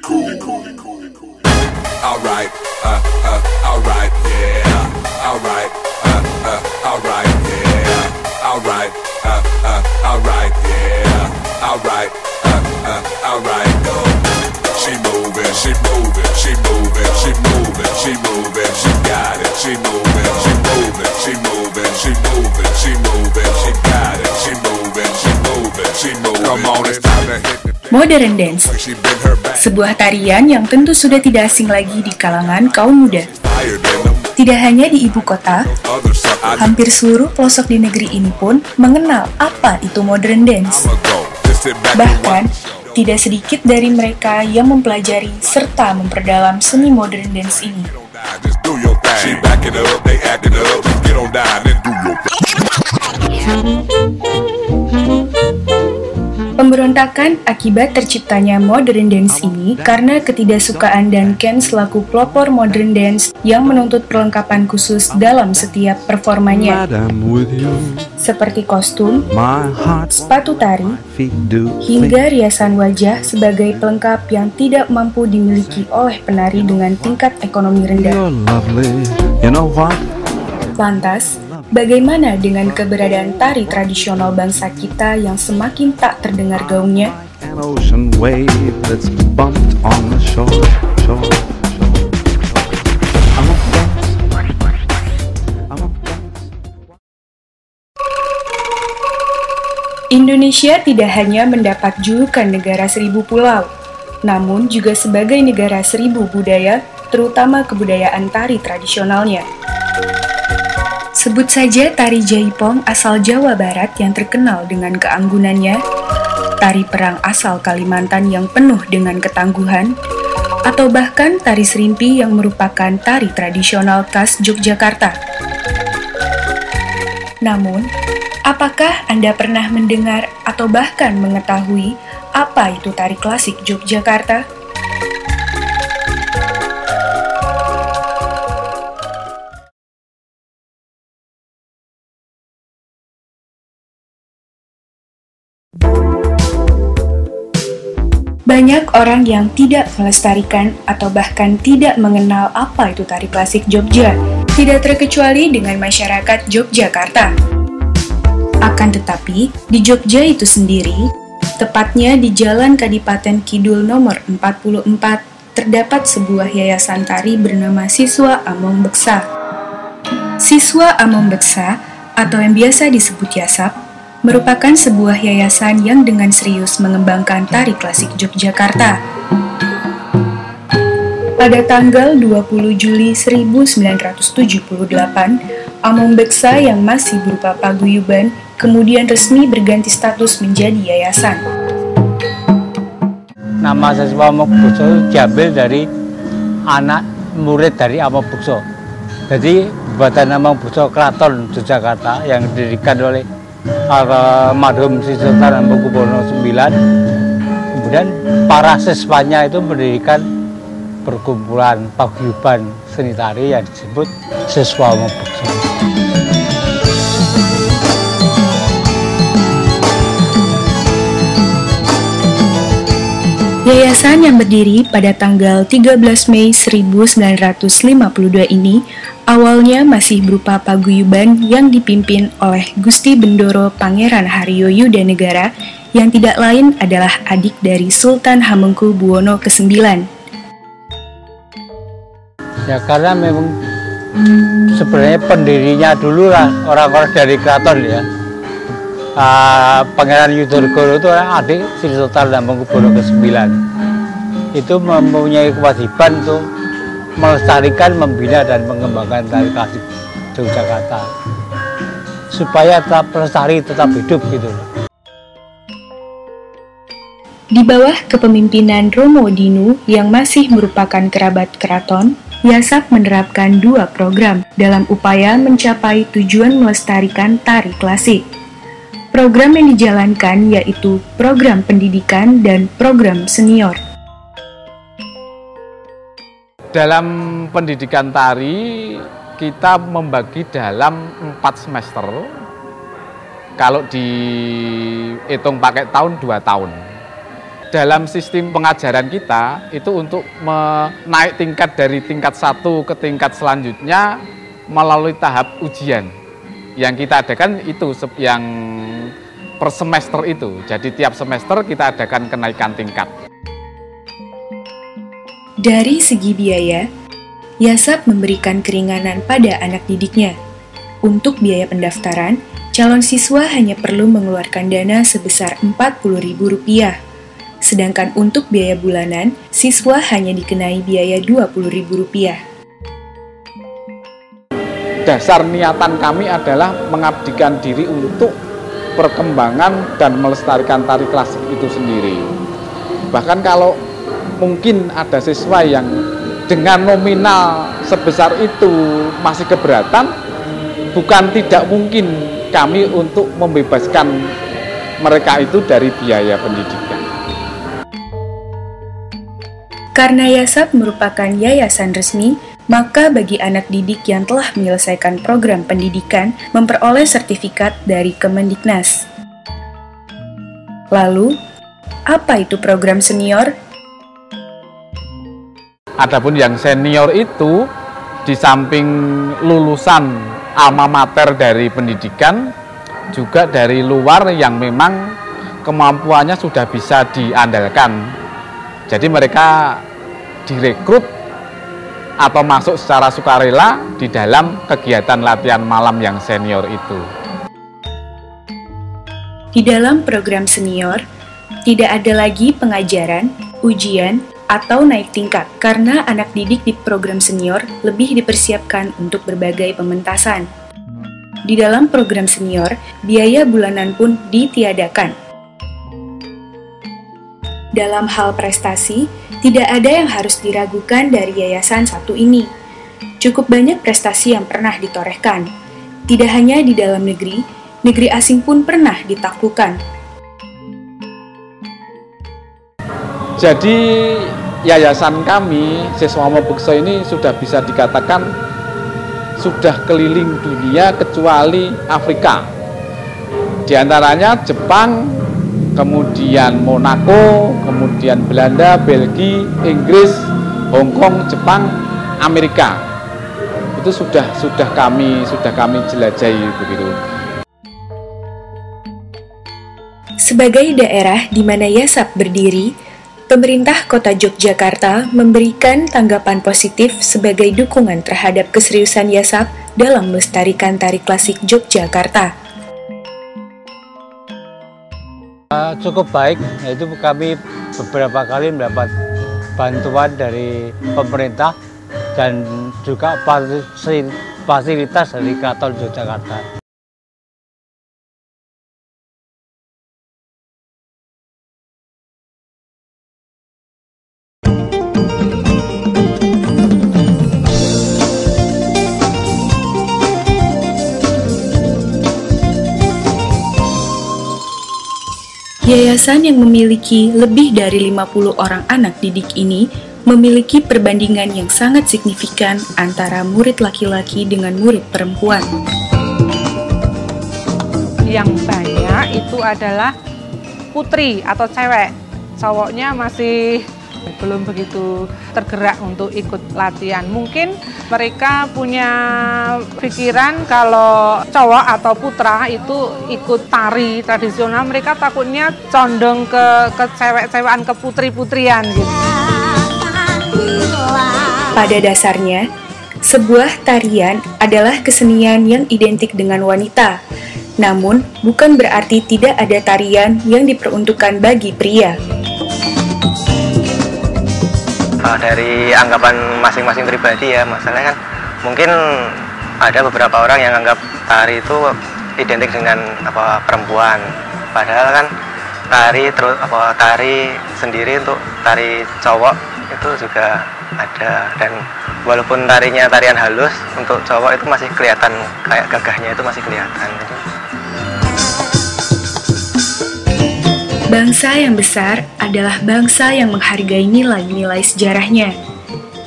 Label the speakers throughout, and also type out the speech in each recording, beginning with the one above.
Speaker 1: Alright, alright, yeah. Alright, alright, yeah. Alright, alright, yeah. Alright, alright, go. She moving, she moving, she moving, she moving, she moving, she got it. She moving, she moving, she moving, she moving, she moving, she got it. She moving, she moving, she moving. Come on, it's time to hit it.
Speaker 2: Modern Dance, sebuah tarian yang tentu sudah tidak asing lagi di kalangan kaum muda. Tidak hanya di ibu kota, hampir seluruh pelosok di negeri ini pun mengenal apa itu modern dance. Bahkan, tidak sedikit dari mereka yang mempelajari serta memperdalam seni modern dance ini. Pemberontakan akibat terciptanya modern dance ini karena ketidaksukaan Duncan selaku pelopor modern dance yang menuntut perlengkapan khusus dalam setiap performanya, seperti kostum, sepatu tari, hingga riasan wajah sebagai pelengkap yang tidak mampu dimiliki oleh penari dengan tingkat ekonomi rendah. Lantas, bagaimana dengan keberadaan tari tradisional bangsa kita yang semakin tak terdengar gaungnya? Indonesia tidak hanya mendapat julukan negara 1000 pulau, namun juga sebagai negara 1000 budaya, terutama kebudayaan tari tradisionalnya. Sebut saja tari jaipong asal Jawa Barat yang terkenal dengan keanggunannya, tari perang asal Kalimantan yang penuh dengan ketangguhan, atau bahkan tari serimpi yang merupakan tari tradisional khas Yogyakarta. Namun, apakah Anda pernah mendengar atau bahkan mengetahui apa itu tari klasik Yogyakarta? Banyak orang yang tidak melestarikan atau bahkan tidak mengenal apa itu tari klasik Jogja, tidak terkecuali dengan masyarakat Yogyakarta. Akan tetapi, di Jogja itu sendiri, tepatnya di Jalan Kadipaten Kidul nomor 44, terdapat sebuah yayasan tari bernama Siswa Among Beksa. Siswa Among Beksa, atau yang biasa disebut YASAP, merupakan sebuah yayasan yang dengan serius mengembangkan tari klasik Yogyakarta. Pada tanggal 20 Juli 1978, Among Beksa yang masih berupa paguyuban kemudian resmi berganti status menjadi yayasan.
Speaker 3: Nama Siswa Among Beksa diambil dari anak murid dari Among Beksa. Jadi Buatan Among Beksa Keraton Yogyakarta yang didirikan oleh almarhum Sri Sultan Hamengkubuwono IX. Kemudian para siswanya itu mendirikan perkumpulan paguyuban seni tari yang disebut Siswa Among Beksa.
Speaker 2: Yayasan yang berdiri pada tanggal 13 Mei 1952 ini awalnya masih berupa paguyuban yang dipimpin oleh Gusti Bendoro Pangeran Haryo Yudanegara yang tidak lain adalah adik dari Sultan Hamengkubuwono ke-9.
Speaker 3: Ya karena memang sebenarnya pendirinya dulu lah orang-orang dari keraton ya. Pangeran Yudanegara itu adik Sri Sultan Hamengkubuwono ke-9. Itu mempunyai kewajiban untuk melestarikan, membina dan mengembangkan tari klasik Yogyakarta supaya tetap lestari, tetap hidup gitu loh.
Speaker 2: Di bawah kepemimpinan Romo Dinu yang masih merupakan kerabat keraton, YASAP menerapkan 2 program dalam upaya mencapai tujuan melestarikan tari klasik. Program yang dijalankan yaitu program pendidikan dan program senior.
Speaker 4: Dalam pendidikan tari, kita membagi dalam 4 semester. Kalau dihitung pakai tahun, 2 tahun. dalam sistem pengajaran kita itu untuk menaik tingkat dari tingkat 1 ke tingkat selanjutnya melalui tahap ujian. Yang kita adakan itu yang per semester itu. Jadi tiap semester kita adakan kenaikan tingkat.
Speaker 2: Dari segi biaya, YASAP memberikan keringanan pada anak didiknya. Untuk biaya pendaftaran, calon siswa hanya perlu mengeluarkan dana sebesar Rp40.000. Sedangkan untuk biaya bulanan, siswa hanya dikenai biaya Rp20.000.
Speaker 4: Dasar niatan kami adalah mengabdikan diri untuk perkembangan dan melestarikan tari klasik itu sendiri. Bahkan kalau mungkin ada siswa yang dengan nominal sebesar itu masih keberatan, bukan tidak mungkin kami untuk membebaskan mereka itu dari biaya pendidikan.
Speaker 2: Karena YASAP merupakan yayasan resmi, maka bagi anak didik yang telah menyelesaikan program pendidikan memperoleh sertifikat dari Kemendiknas. Lalu, apa itu program senior?
Speaker 4: Adapun yang senior itu, di samping lulusan alma mater dari pendidikan, juga dari luar yang memang kemampuannya sudah bisa diandalkan. Jadi mereka direkrut atau masuk secara sukarela di dalam kegiatan latihan malam yang senior itu.
Speaker 2: Di dalam program senior, tidak ada lagi pengajaran, ujian, atau naik tingkat karena anak didik di program senior lebih dipersiapkan untuk berbagai pementasan. Di dalam program senior, biaya bulanan pun ditiadakan. Dalam hal prestasi, tidak ada yang harus diragukan dari yayasan satu ini. Cukup banyak prestasi yang pernah ditorehkan. Tidak hanya di dalam negeri, negeri asing pun pernah ditaklukkan.
Speaker 4: Jadi yayasan kami, Siswa Amo Bekso ini sudah bisa dikatakan sudah keliling dunia kecuali Afrika. Di antaranya Jepang, kemudian Monaco, kemudian Belanda, Belgia, Inggris, Hong Kong, Jepang, Amerika. Itu sudah kami jelajahi begitu.
Speaker 2: Sebagai daerah di mana YASAP berdiri, pemerintah Kota Yogyakarta memberikan tanggapan positif sebagai dukungan terhadap keseriusan YASAP dalam melestarikan tari klasik Yogyakarta.
Speaker 3: Cukup baik, yaitu kami beberapa kali mendapat bantuan dari pemerintah dan juga fasilitas dari Keraton Yogyakarta.
Speaker 2: Yayasan yang memiliki lebih dari 50 orang anak didik ini memiliki perbandingan yang sangat signifikan antara murid laki-laki dengan murid perempuan.
Speaker 5: Yang banyak itu adalah putri atau cewek, cowoknya masih belum begitu tergerak untuk ikut latihan. Mungkin mereka punya pikiran kalau cowok atau putra itu ikut tari tradisional, mereka takutnya condong ke cewek-cewekan, ke putri-putrian gitu.
Speaker 2: Pada dasarnya, sebuah tarian adalah kesenian yang identik dengan wanita. Namun, bukan berarti tidak ada tarian yang diperuntukkan bagi pria.
Speaker 6: Dari anggapan masing-masing pribadi ya, masalahnya kan mungkin ada beberapa orang yang anggap tari itu identik dengan perempuan, padahal kan tari sendiri untuk tari cowok itu juga ada, dan walaupun tarian halus untuk cowok itu masih kelihatan, kayak gagahnya itu masih kelihatan.
Speaker 2: Bangsa yang besar adalah bangsa yang menghargai nilai-nilai sejarahnya.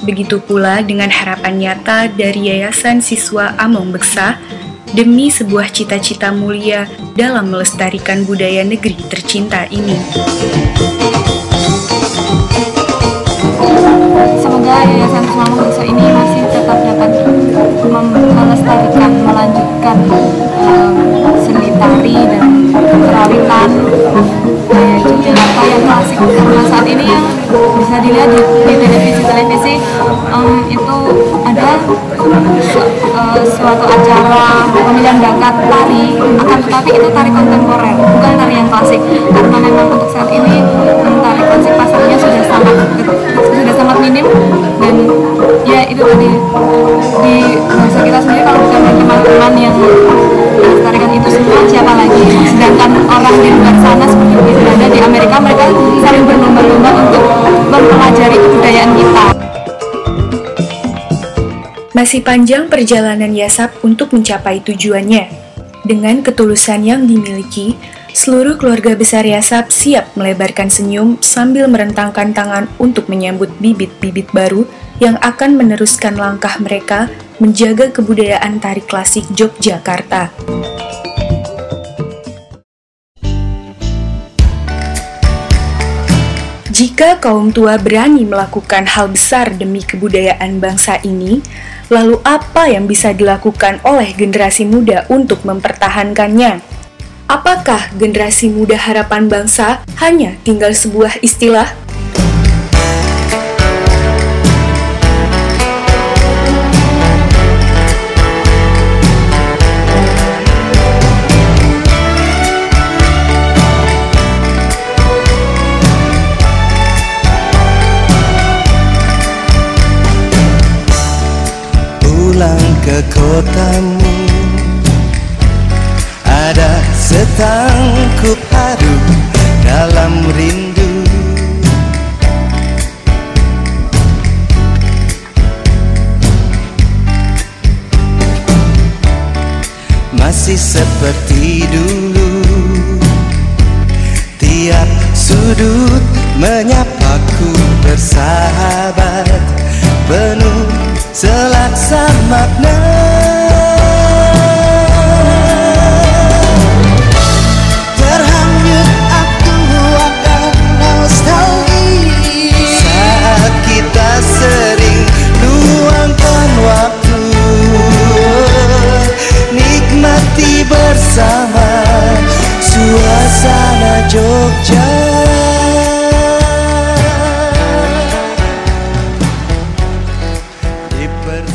Speaker 2: Begitu pula dengan harapan nyata dari Yayasan Siswa Among Beksa demi sebuah cita-cita mulia dalam melestarikan budaya negeri tercinta ini.
Speaker 7: Alhamdulillah Yayasan Semangka Bungso ini masih tetap dapat melestarikan, melanjutkan seni tari dan kerawitan Yogyakarta yang klasik, karena saat ini yang bisa dilihat di televisi itu ada suatu acara pemilihan bakat tari, akan tetapi itu tari kontemporer, bukan tari yang klasik, karena memang untuk saat ini tari klasik pasarnya sudah sangat minim, dan ya itu tadi di bahasa kita sendiri kalau bukan teman-teman yang melestarikan itu semua siapa lagi, sedangkan orang di luar sana seperti di Belanda, di Amerika, mereka saling berlomba-lomba untuk mempelajari kebudayaan kita.
Speaker 2: Masih panjang perjalanan Yasap untuk mencapai tujuannya. Dengan ketulusan yang dimiliki, seluruh keluarga besar Yasap siap melebarkan senyum sambil merentangkan tangan untuk menyambut bibit-bibit baru yang akan meneruskan langkah mereka menjaga kebudayaan tari klasik Yogyakarta. Jika kaum tua berani melakukan hal besar demi kebudayaan bangsa ini, lalu apa yang bisa dilakukan oleh generasi muda untuk mempertahankannya? Apakah generasi muda harapan bangsa hanya tinggal sebuah istilah?
Speaker 8: Ke kotamu ada setangkup haru dalam rindu, masih seperti dulu, tiap sudut menyapaku bersahabat, penuh selaksa makna. Terhanyut aku akan nostalgia saat kita sering luangkan waktu, nikmati bersama suasana Jogja. Simpan